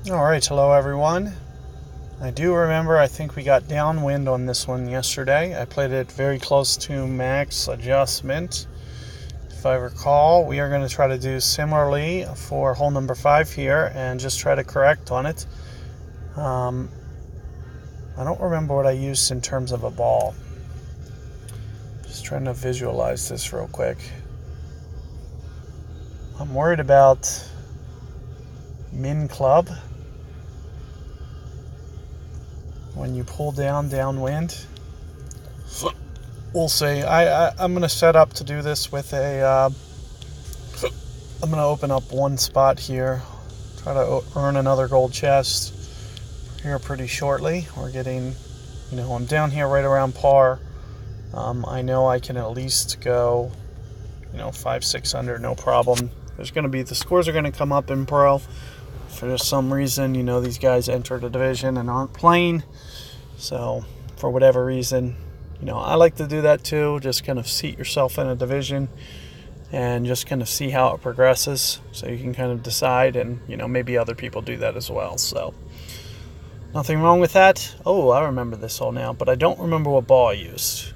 Alright, hello everyone. I do remember I think we got downwind on this one yesterday. I played it very close to max adjustment. If I recall, we are going to try to do similarly for hole number 5 here and just try to correct on it. I don't remember what I used in terms of a ball. Just trying to visualize this real quick. I'm worried about min club. When you pull downwind, we'll see. I'm going to set up to do this with a I'm going to open up one spot here, try to earn another gold chest here pretty shortly. We're getting, I'm down here right around par. I know I can at least go 500-600 under, no problem. There's going to be, the scores are going to come up in pro. For some reason, these guys entered a division and aren't playing. So, for whatever reason, I like to do that too. Just kind of seat yourself in a division and just kind of see how it progresses. So you can kind of decide, and, maybe other people do that as well. So, nothing wrong with that. Oh, I remember this hole now, but I don't remember what ball I used.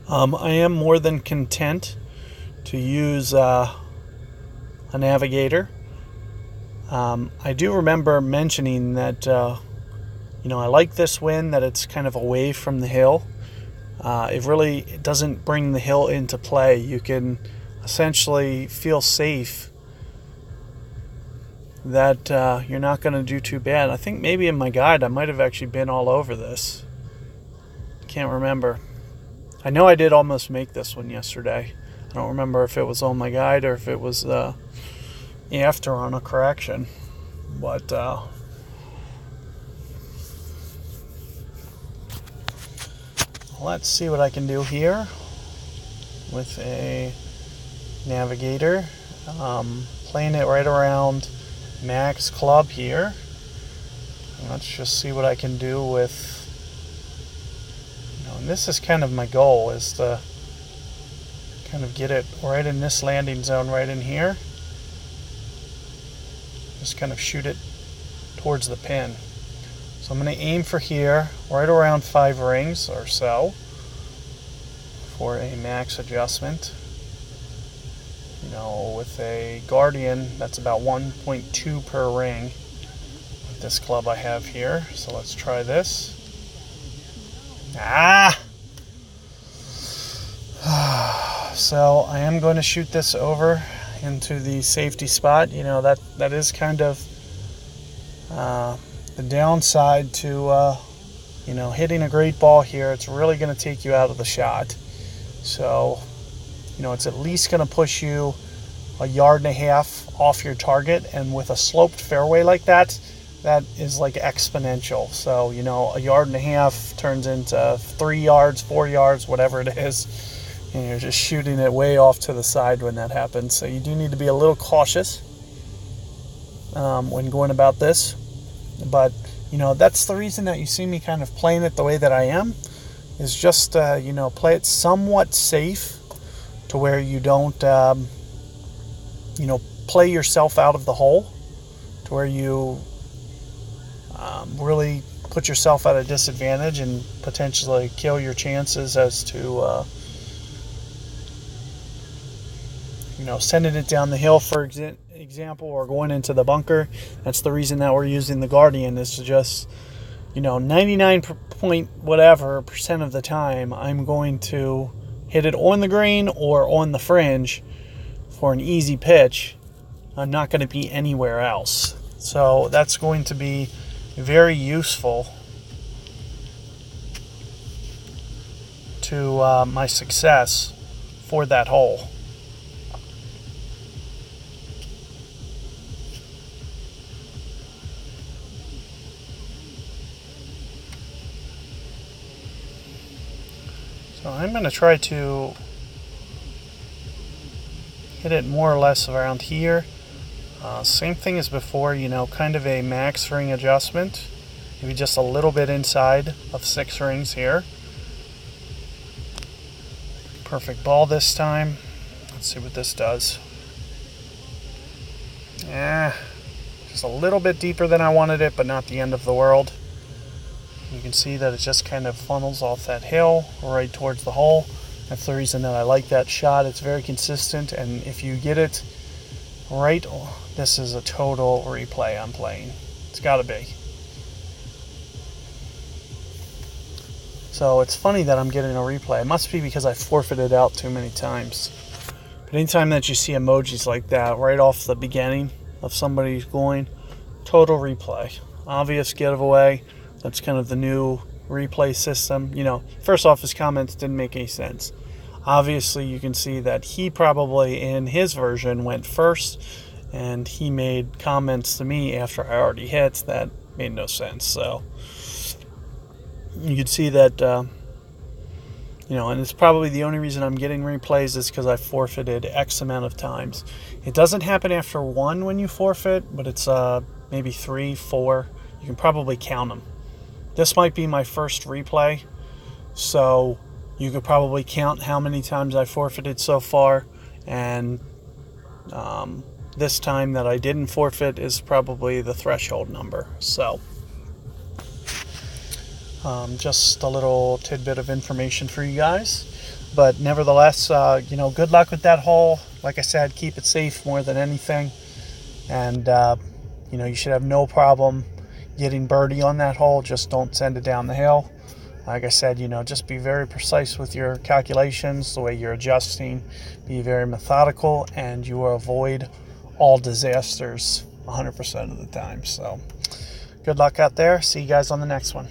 I am more than content to use a navigator. I do remember mentioning that, I like this wind, that it's kind of away from the hill. It doesn't bring the hill into play. You can essentially feel safe that you're not going to do too bad. I think maybe in my guide I might have actually been all over this. Can't remember. I know I did almost make this one yesterday. I don't remember if it was on my guide or if it was after on a correction, but let's see what I can do here with a navigator. Playing it right around max club here. Let's just see what I can do with, and this is kind of my goal, is to kind of get it right in this landing zone right in here. Just kind of shoot it towards the pin. So I'm going to aim for here, right around 5 rings or so, for a max adjustment. With a Guardian, that's about 1.2 per ring with this club I have here. So let's try this. So I am going to shoot this over into the safety spot. That is kind of the downside to hitting a great ball here. It's really going to take you out of the shot. So it's at least going to push you 1.5 yards off your target, and with a sloped fairway like that is like exponential. So 1.5 yards turns into 3 yards, 4 yards, whatever it is, and you're just shooting it way off to the side when that happens. So you do need to be a little cautious when going about this. But that's the reason that you see me kind of playing it the way that I am, is just play it somewhat safe, to where you don't play yourself out of the hole, to where you really put yourself at a disadvantage and potentially kill your chances as to sending it down the hill, for example, or going into the bunker. That's the reason that we're using the Guardian, is to just 99 point whatever % of the time I'm going to hit it on the green or on the fringe for an easy pitch. I'm not going to be anywhere else. So that's going to be very useful to my success for that hole. So I'm going to try to hit it more or less around here. Same thing as before, kind of a max ring adjustment. Maybe just a little bit inside of 6 rings here. Perfect ball this time. Let's see what this does. was a little bit deeper than I wanted it, but not the end of the world. You can see that it just kind of funnels off that hill right towards the hole. That's the reason that I like that shot. It's very consistent, and if you get it right, this is a total replay I'm playing. It's got to be. So it's funny that I'm getting a replay. It must be because I forfeited out too many times. But anytime that you see emojis like that right off the beginning of somebody's going, total replay. Obvious giveaway. That's kind of the new replay system. You know, first off, his comments didn't make any sense. Obviously, you can see that he probably, in his version, went first, and he made comments to me after I already hit that made no sense. So you can see that, you know, and it's probably the only reason I'm getting replays is because I forfeited X amount of times. It doesn't happen after 1 when you forfeit, but it's maybe 3, 4. You can probably count them. This might be my first replay, so you could probably count how many times I forfeited so far, and this time that I didn't forfeit is probably the threshold number. So just a little tidbit of information for you guys, but nevertheless, you know, good luck with that hole. Like I said, keep it safe more than anything, and you know, you should have no problem getting birdie on that hole. Just don't send it down the hill. Like I said, you know, just be very precise with your calculations, the way you're adjusting. Be very methodical, and you will avoid all disasters 100% of the time. So good luck out there. See you guys on the next one.